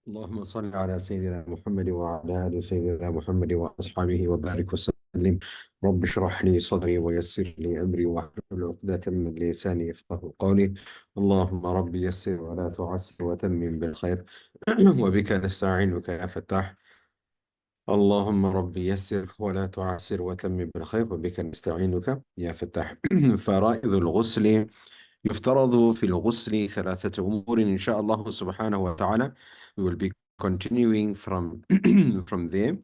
اللهم صل على سيدنا محمد وعلى آل سيدنا محمد وأصحابه وبارك وسلم. رب اشرح لي صدري ويسر لي أمري واحلل عقدة من لساني يفقهوا قولي. اللهم رب يسر ولا تعسر وتمم بالخير. وبك نستعينك يا فتاح. اللهم رب يسر ولا تعسر وتمم بالخير وبك نستعينك يا فتاح. فرائض الغسل. يفترض في الغسل ثلاثة أمور إن شاء الله سبحانه وتعالى. We will be continuing from from there.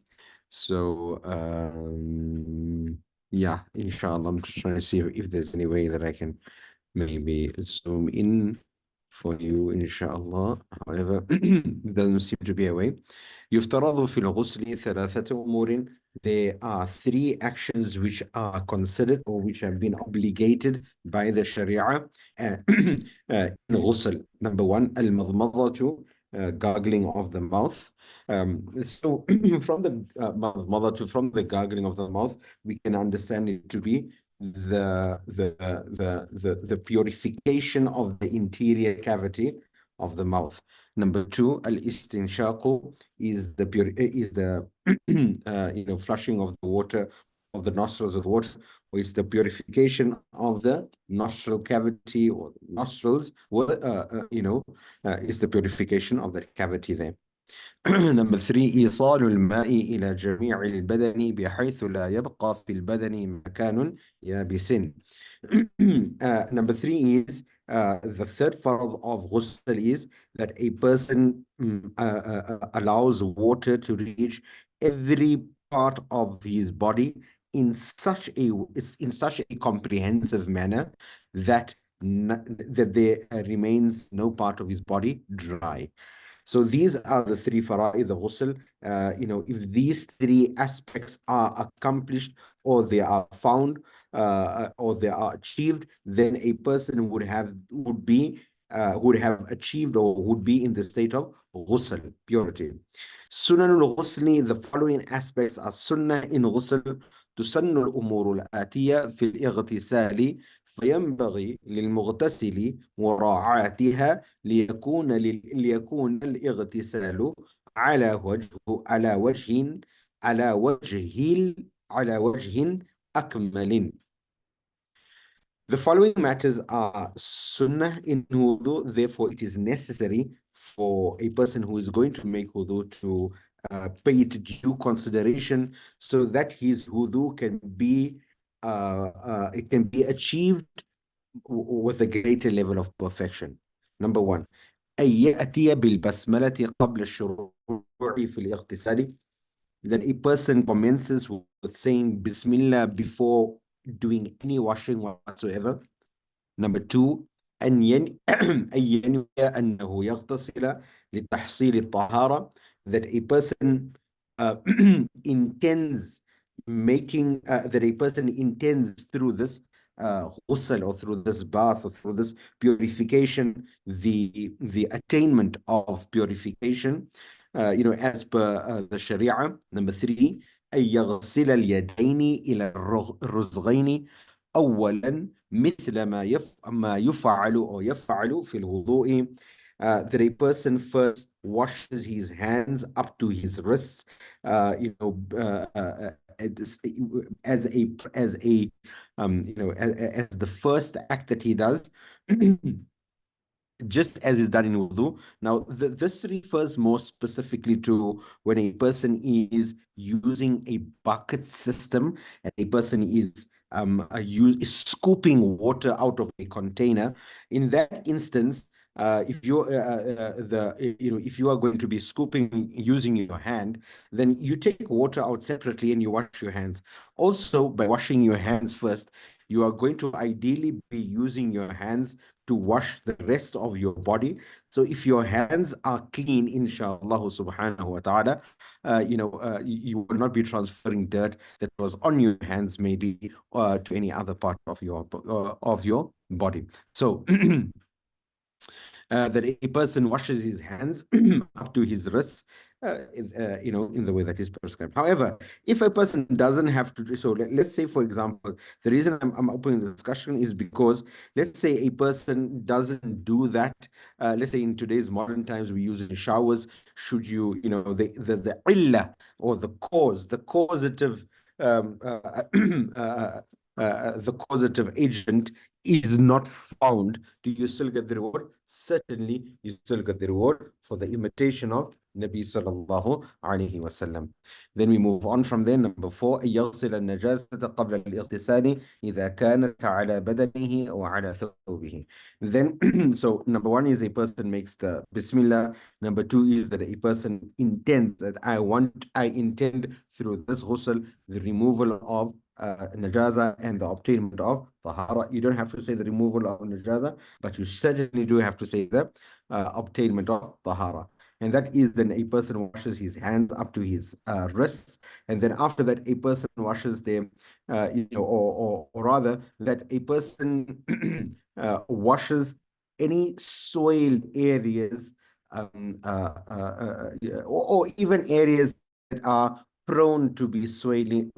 So yeah, inshallah, I'm just trying to see if there's any way that I can maybe zoom in for you, inshallah. However, there doesn't seem to be a way. يفترض في الغسل ثلاثة أمور. There are three actions which are considered or which have been obligated by the Sharia in ghusl. Number one, al-madmadatu, gargling of the mouth. So from the madmadatu, from the gargling of the mouth, we can understand it to be the purification of the interior cavity of the mouth. Number two, al-istinshaqu is the flushing of the water of the nostrils with water, or is the purification of the nostril cavity or nostrils, is the purification of the cavity there. Number three, إيصال الماء إلى جميع البدن بحيث لا يبقى في البدن مكان يابس. Number three is the third part of ghusl is that a person allows water to reach every part of his body in such a comprehensive manner that that there remains no part of his body dry. So these are the three fara'id, the ghusl. If these three aspects are accomplished or they are found or they are achieved, then a person would have achieved or would be in the state of ghusl, purity. Sunanul ghusli, the following aspects are sunnah in ghusl. تسن الأمور الآتية في الاغتسال فينبغي للمغتسل مراعاتها ليكون الاغتسال على وجه على وجه على وجه على وجه أكمل. The following matters are sunnah in wudu, therefore it is necessary for a person who is going to make wudu to pay it due consideration so that his wudu can be it can be achieved with a greater level of perfection. Number one, أن يأتي بالبسملة قبل الشروع في الاغتسال, that a person commences with saying Bismillah before doing any washing whatsoever. Number two, أن ينوي أنه يغتسل لتحصيل الطهارة, that a person intends through this ghusl or through this bath or through this purification, the attainment of purification, as per the Sharia. Number three, أن يغسل اليدين إلى الرزغين أولا مثل ما يفعل أو يفعل في الوضوء, that a person first washes his hands up to his wrists, as the first act that he does, just as is done in wudu. Now, this refers more specifically to when a person is using a bucket system and a person is scooping water out of a container. In that instance, if you are going to be scooping using your hand, then you take water out separately and you wash your hands. Also, by washing your hands first, you are going to ideally be using your hands to wash the rest of your body. So if your hands are clean, inshallah subhanahu wa ta'ala, you will not be transferring dirt that was on your hands maybe to any other part of your body. So that a person washes his hands up to his wrists, in the way that is prescribed. However, if a person doesn't have to do so, let's say, for example, the reason I'm opening the discussion is because let's say a person doesn't do that. Let's say in today's modern times, we use in showers. Should you, the illah or the causative, um, uh, the causative agent is not found, do you still get the reward? Certainly, you still get the reward for the imitation of Nabi sallallahu alayhi wasallam. Then we move on from there. Number 4, أن يغسل النجاسة قبل الاغتسال إذا كانت على بدنه أو على ثوبه. Then, so number 1 is a person makes the Bismillah. Number 2 is that a person intends that I intend through this ghusl the removal of najaza and the obtainment of tahara. You don't have to say the removal of najaza, but you certainly do have to say the obtainment of tahara. And that is then a person washes his hands up to his wrists, and then after that a person washes them, or rather that a person washes any soiled areas, or even areas that are prone to be swelling,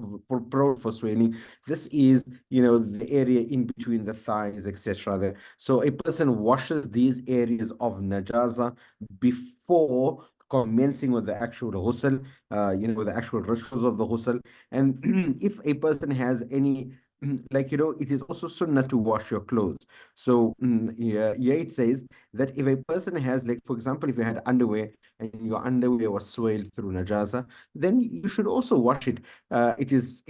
prone for swelling. This is, the area in between the thighs, etc. So a person washes these areas of najaza before commencing with the actual ghusl, the actual rituals of the ghusl. And if a person has any, it is also sunnah to wash your clothes. So, yeah, it says that if a person has, like, for example, if you had underwear and your underwear was soiled through najasa, then you should also wash it. It is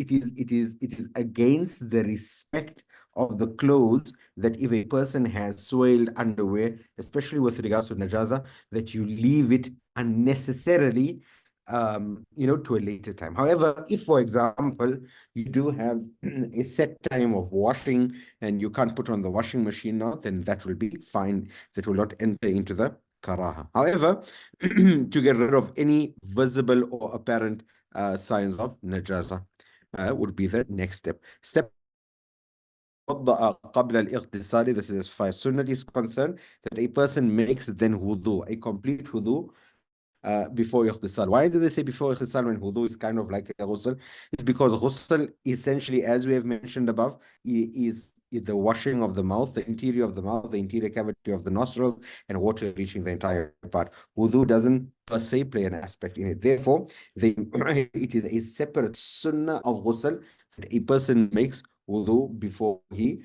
against the respect of the clothes that if a person has soiled underwear, especially with regards to najasa, that you leave it unnecessarily, to a later time. However, if, for example, you do have a set time of washing and you can't put on the washing machine now, then that will be fine. That will not enter into the karaha. However, to get rid of any visible or apparent signs of najasa would be the next step. Step وضأ قبل الاغتسال. This is as far as sunnah is concerned, that a person makes then wudu, a complete wudu, before ightisal. Why do they say before ightisal when wudu is kind of like a ghusl? It's because ghusl, essentially, as we have mentioned above, is the washing of the mouth, the interior of the mouth, the interior cavity of the nostrils, and water reaching the entire part. Wudu doesn't per se play an aspect in it. Therefore, it is a separate sunnah of ghusl that a person makes wudu before he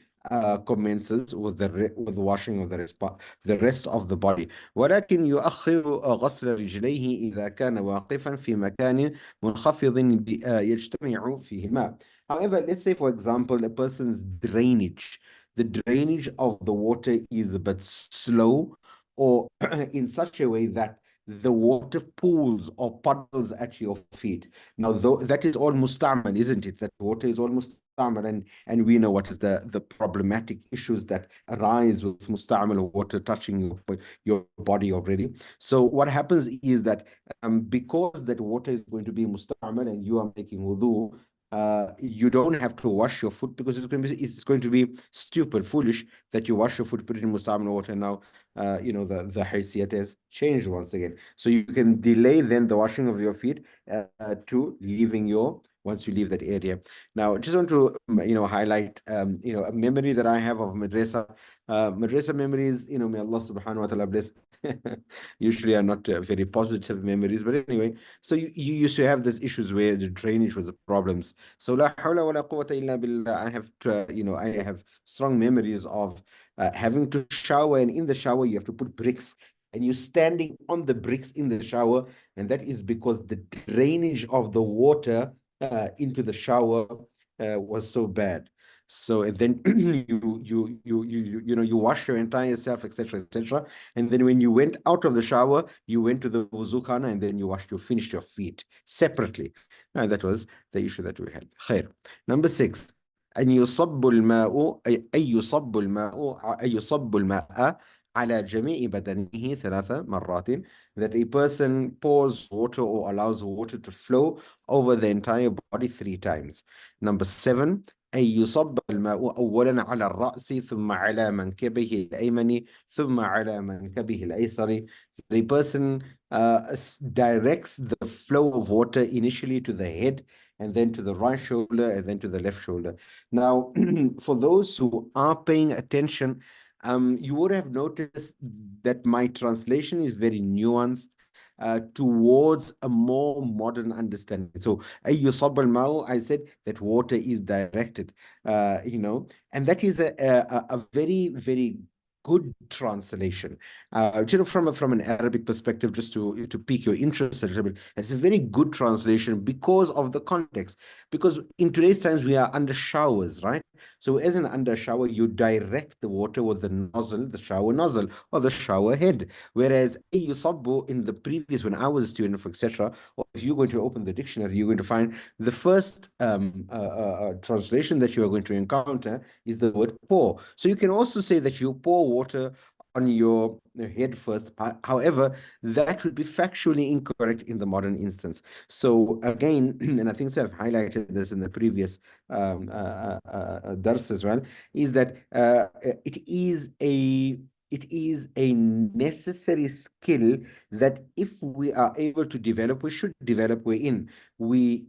commences with with washing of the rest of the body. ولكن يؤخر غسل رجليه إذا كان واقفا في مكان منخفض يجتمع فيه الماء. However, let's say, for example, a person's drainage, the drainage of the water is a bit slow, or in such a way that the water pools or puddles at your feet. Now, though that is all musta'mal, isn't it? That water is all musta'mal, and we know what is the problematic issues that arise with musta'mal water touching your body already. So what happens is that because that water is going to be musta'mal and you are making wudu, you don't have to wash your foot, because it's going to be stupid, foolish that you wash your foot, put it in musta'mal water. Now, the haysiyat has changed once again. So you can delay then the washing of your feet to leaving once you leave that area. Now, just want to, highlight, a memory that I have of madrasa. Madrasa memories, may Allah subhanahu wa ta'ala bless. Usually are not very positive memories, but anyway, so you used to have these issues where the drainage was the problems. So la hawla wa la quwwata illa billah. I have strong memories of having to shower, and in the shower you have to put bricks, and you're standing on the bricks in the shower, and that is because the drainage of the water into the shower was so bad. So, and then you wash your entire self, etc., etc. And then when you went out of the shower, you went to the wuzu khana, and then finished your feet separately. And that was the issue that we had. Khair. Number 6. أن يصب الماء على جميع بدنه 3 مرات, that a person pours water or allows water to flow over the entire body 3 times. Number 7, أن يصب الماء أولا على الرأس ثم على منكبه الأيمن ثم على منكبه الأيسر. The person directs the flow of water initially to the head and then to the right shoulder and then to the left shoulder. Now, for those who are paying attention, you would have noticed that my translation is very nuanced towards a more modern understanding. So, أي يصب الماء, I said that water is directed, and that is a very, very good translation. From an Arabic perspective, just to pique your interest a little bit, it's a very good translation because of the context. Because in today's times, we are under showers, right? So as an under shower, you direct the water with the nozzle, the shower nozzle, or the shower head. Whereas yusabbu in the previous, when I was a student, for etc., or if you're going to open the dictionary, you're going to find the first translation that you are going to encounter is the word pour. So you can also say that you pour water on your head first. However, that would be factually incorrect in the modern instance. So again, and I think so I've highlighted this in the previous dars as well, is that it is a necessary skill that if we are able to develop, we should develop. We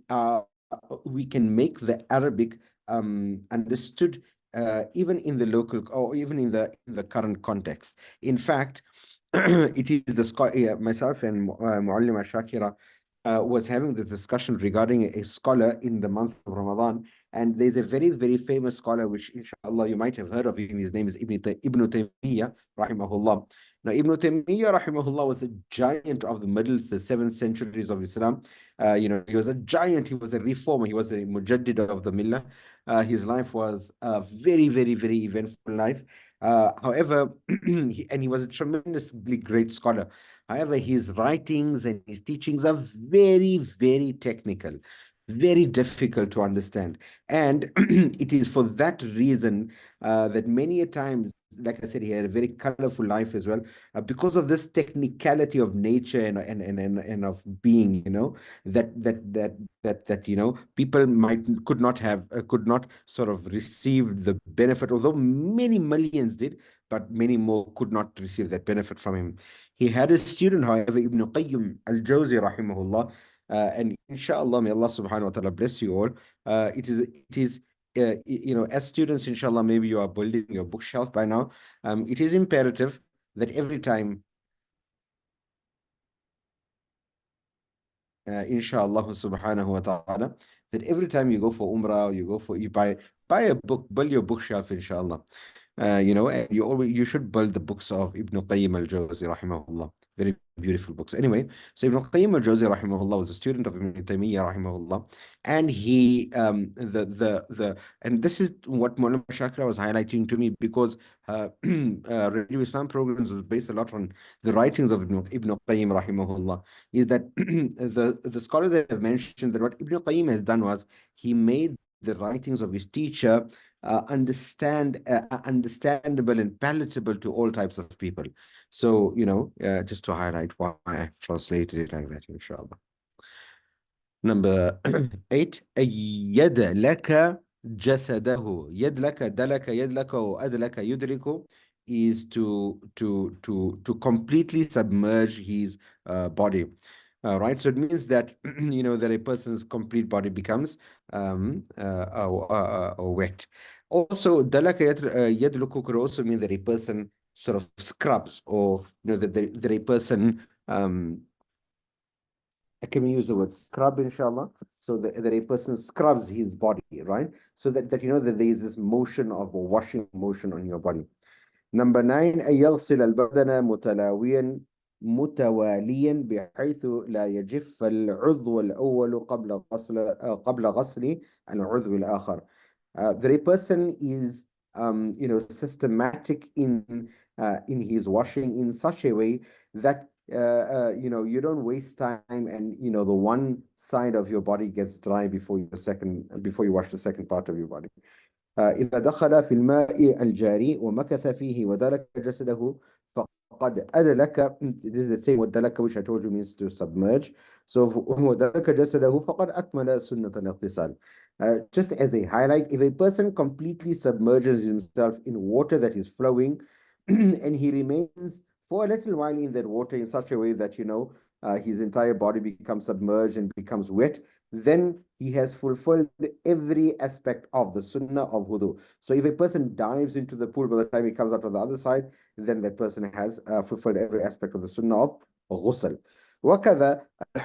are we can make the Arabic understood even in the local or even in the current context. In fact, it is myself and Muallima Shakira was having this discussion regarding a scholar in the month of Ramadan. And there's a very, very famous scholar, which inshallah you might have heard of him. His name is Ibn Taymiyyah, rahimahullah. Now, Ibn Taymiyyah, rahimahullah, was a giant of the middle, the 7th centuries of Islam. He was a giant. He was a reformer. He was a mujaddid of the millah. His life was a very, very, very eventful life. However, he was a tremendously great scholar. However, his writings and his teachings are very, very technical, very difficult to understand. And it is for that reason that many a times, like I said, he had a very colorful life as well, because of this technicality of nature and of being, that people could not sort of receive the benefit, although many millions did, but many more could not receive that benefit from him. He had a student, however, Ibn Qayyim al-Jawzi, rahimahullah, and inshallah, may Allah subhanahu wa ta'ala bless you all. As students, inshallah, maybe you are building your bookshelf by now. It is imperative that every time, inshallah subhanahu wa ta'ala, that every time you go for umrah, you buy a book, build your bookshelf, inshallah. And you should build the books of Ibn Qayyim al-Jawzi, rahimahullah. Very beautiful books. Anyway, so Ibn Qayyim al-Jawzi, rahimahullah, was a student of Ibn Taymiyyah, rahimahullah, and he and this is what Maulana Shakra was highlighting to me, because Radio Islam programs was based a lot on the writings of Ibn Qayyim, rahimahullah. Is that the scholars have mentioned that what Ibn Qayyim has done was he made the writings of his teacher understandable and palatable to all types of people. So, just to highlight why I translated it like that, inshallah. Number 8, يد لك جسده. يد لك, دلك, يد لك, or أدلك يدرك, is to completely submerge his body. Right, so it means that that a person's complete body becomes wet. Also, dalaka yadluku could also mean that a person sort of scrubs, or that a person can we use the word scrub, inshallah? So that a person scrubs his body, right? So that there is this motion of a washing motion on your body. Number 9, أن يغسل البدن متواليا بحيث لا يجف العضو الأول قبل غسل العضو الآخر. That a person is systematic in his washing in such a way that you don't waste time, and the one side of your body gets dry before you wash the second part of your body. إذا دخل في الماء الجاري ومكث فيه ودلك جسده فقد أدلك. This is the same ودلك, which I told you means to submerge. So ودلك جسده فقد أكمل سنة الاغتسال. Just as a highlight, if a person completely submerges himself in water that is flowing and he remains for a little while in that water in such a way that, his entire body becomes submerged and becomes wet, then he has fulfilled every aspect of the sunnah of wudu. So if a person dives into the pool by the time he comes out on the other side, then that person has fulfilled every aspect of the sunnah of ghusl. وكذا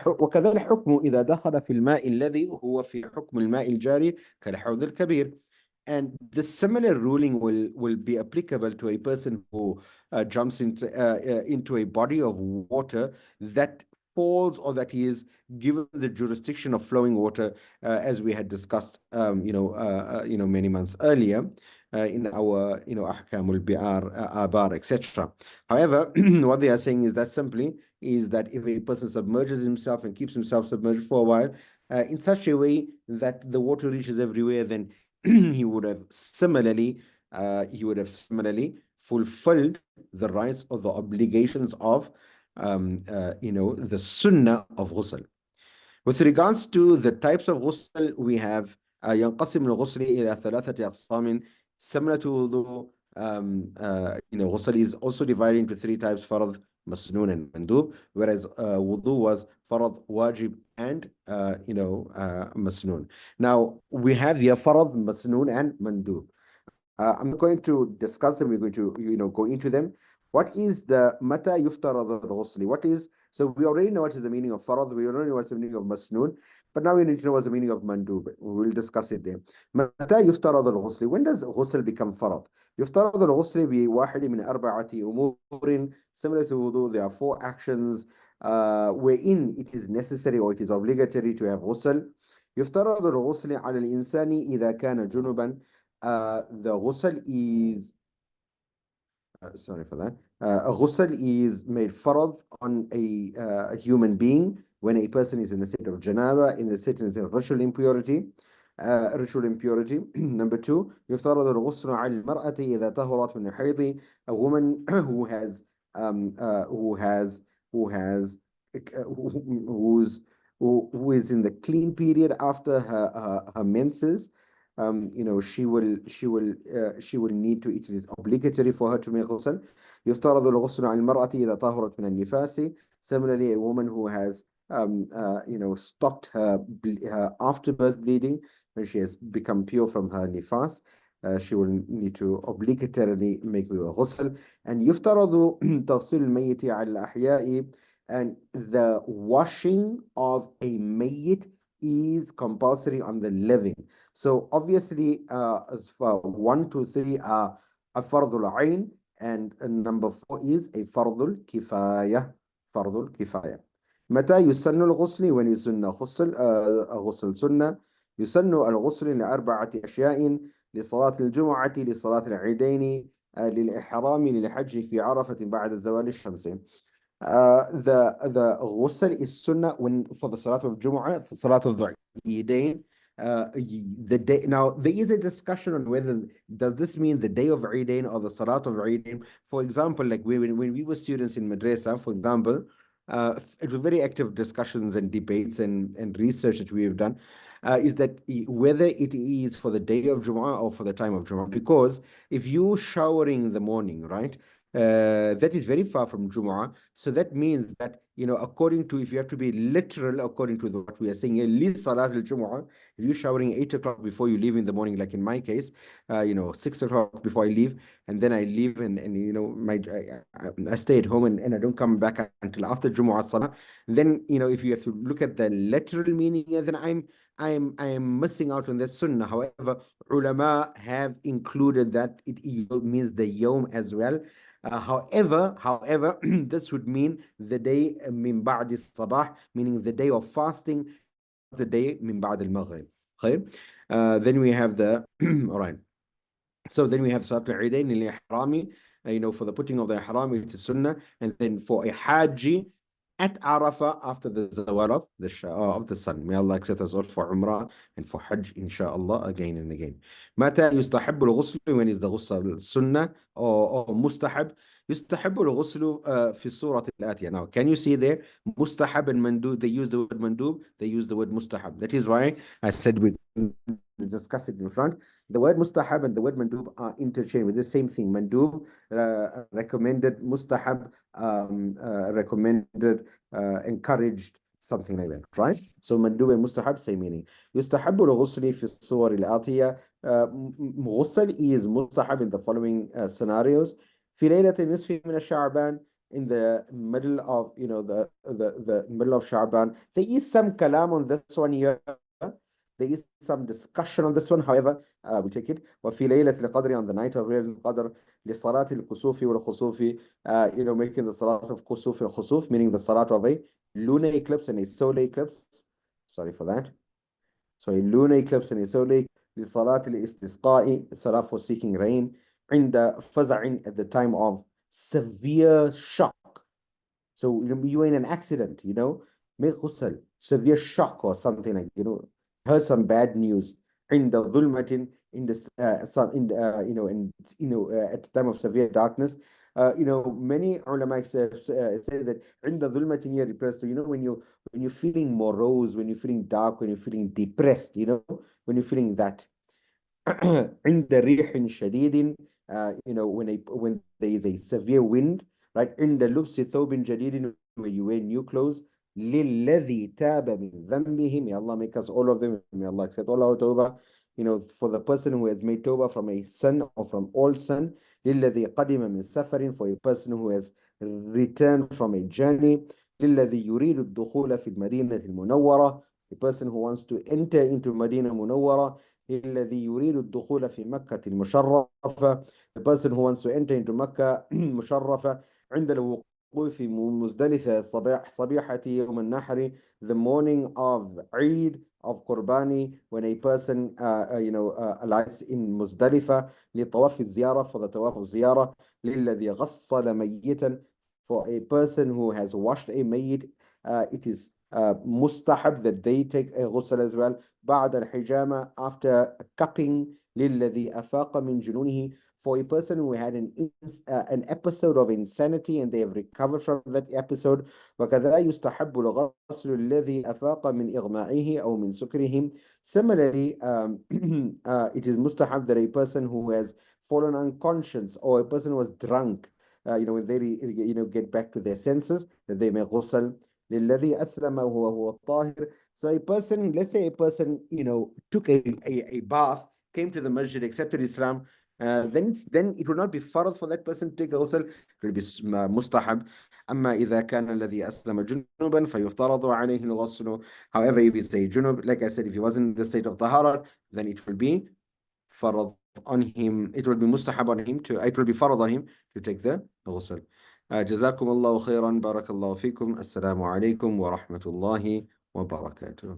وكذا الحكم إذا دخل في الماء الذي هو في حكم الماء الجاري كالحوض الكبير. And the similar ruling will be applicable to a person who jumps into a body of water that falls, or that he is given the jurisdiction of flowing water, as we had discussed, many months earlier, in our, ahkamul bi'ar, abar, etc. However, what they are saying is that simply is that if a person submerges himself and keeps himself submerged for a while, in such a way that the water reaches everywhere, then he would have similarly fulfilled the rights or the obligations of the sunnah of ghusl. With regards to the types of ghusl, we have ينقسم الغسل إلى ثلاثة أقسام similar to wudu. Ghusl is also divided into three types: farad, masnoon, and mandub, whereas wudu was farad, wajib, and masnoon. Now we have here farad, masnoon, and mandub. I'm going to discuss them. We're going to, go into them. What is the mata yuftarad al-ghusli? What is, so we already know what is the meaning of farad. We already know what's the meaning of masnoon, but now we need to know what's the meaning of mandub. We will discuss it there. Mata yuftarad al-ghusli? When does ghusl become farad? يفترض الغسل بواحد من أربعة أمور. Similar to wudu, there are four actions wherein it is necessary or it is obligatory to have ghusl. يفترض الغسل على الإنسان إذا كان جنبا. The ghusl is, sorry for that. A ghusl is made farad on a human being when a person is in the state of janaba, in the state of ritual impurity. Number two, يفترض الغسل على المرأة إذا طهرت من الحيض. A woman who has who has who has who is in the clean period after her menses. She will need to, it is obligatory for her to make ghusl. يفترض الغسل على المرأة إذا طهرت من النفاس. Similarly, a woman who has stopped her afterbirth bleeding, when she has become pure from her nifas, she will need to obligatorily make ghusl. And يفترض تغسيل الميت على الأحياء. And the washing of a mayyit is compulsory on the living. So obviously, as for 1, 2, 3 are a fardul ayn, and number 4 is a fardul kifaya. Fardul kifaya. متى يسن الغسل؟ when is sunnah غسل غسل سنة. يسن الغسل لأربعة أشياء: لصلاة الجمعة، لصلاة العيدين، للإحرام، للحج في عرفة بعد زوال الشمس. The ghusl is sunnah when for the salat of Jumu'ah, the salat of the Eidain. The day, now there is a discussion on whether does this mean the day of Eidain or the salat of Eidain. For example, like when we were students in madrasa, for example, it was very active discussions and debates and research that we have done. Is that whether it is for the day of Jumu'ah or for the time of Jumu'ah? Because if you showering in the morning, right, that is very far from Jumu'ah. So that means that, according to, if you have to be literal, according to what we are saying here, li salat al-Jumu'ah, if you're showering 8 o'clock before you leave in the morning, like in my case, 6 o'clock before I leave, and then I leave and I stay at home and I don't come back until after Jumu'ah Salah, then, if you have to look at the literal meaning, then I am missing out on that sunnah. However, ulama have included that it means the yawm as well. However, this would mean the day min ba'd sabah, meaning the day of fasting, the day min ba'd al-maghrib. Then we have the all right. So then we have Salat al-Eidain al-Ihrami, for the putting of the ihram, it is sunnah, and then for a haji at Arafah after the zawal of the sun. May Allah accept us all for Umrah and for Hajj, inshallah, again and again. متى يستحب الغسل? When is the ghusl sunnah or mustahab? يستحب الغسل في الصورة الآتية. Now, can you see there? Mustahab and mandub, they use the word mandub, they use the word mustahab. That is why I said we discuss it in front. The word mustahab and the word mandub are interchangeable. The same thing. Mandub, recommended. Mustahab, recommended, encouraged, something like that, right? So mandub and mustahab, same meaning. يستحب الغسل في الصور الآتية. غسل is mustahab in the following scenarios. في ليلة النصف من الشعبان, in the middle of, the middle of Sha'ban. There is some kalam on this one here. There is some discussion on this one. However, we'll take it. وفي ليلة القدر, on the night of ليلة القدر, لصلاة الكسوف والخسوف, making the salat of kusuf and khusuf, meaning the salat of a lunar eclipse and a solar eclipse. Sorry for that. So a lunar eclipse and a solar eclipse. لصلاة الاستسقاء, salat for seeking rain. عند فزع, at the time of severe shock. So you're in an accident, make ghusl, severe shock or something like, heard some bad news. عند ظلمة, in this some in at the time of severe darkness. Many ulama say that عند ظلمة here refers to, when you're feeling morose, when you're feeling dark, when you're feeling depressed, when you're feeling that. عند ريح شديد, when there is a severe wind, right? عند لبس ثوب جديد, when you wear new clothes. للذي تاب من ذنبه, may Allah make us all of them, may Allah accept all our tawbah, for the person who has made tawbah from a sin or from all sin. للذي قدم من سفر, for a person who has returned from a journey. للذي يريد الدخول في المدينة المنورة, a person who wants to enter into Medina Munawwara. الذي يريد الدخول في مكة المشرفة, the person who wants to enter into Makkah مشرفة. عند الوقوف في مزدلفة صبيحة يوم النحر, the morning of Eid of Qurbani, when a person alights in Muzdalifa. لطواف الزيارة, for the tawaf of ziyarah. للذي غسل ميتا, for a person who has washed a mayyit, it is mustahab that they take a ghusl as well. بعد الحجامة, after cupping. للذي أفاق من جنونه, for a person who had an episode of insanity and they have recovered from that episode. وكذا يستحب الغسل الذي أفاق من إغمائه أو من سكره. Similarly, it is mustahab that a person who has fallen unconscious or a person who was drunk, when they get back to their senses, that they may ghusl. للذي أسلم وهو طاهر. So a person, let's say a person, took a bath, came to the masjid, accepted Islam, then it will not be farad for that person to take a ghusl, it will be mustahab. أما إذا كان الذي أسلم جنوبا فيفترض عليه الغسل. However, if he's a junub, like I said, if he wasn't in the state of tahara, then it will be farad on him, it will be mustahab on him it will be farad on him to take the ghusl. جزاكم الله خيرا, بارك الله فيكم, السلام عليكم ورحمة الله وبركاته.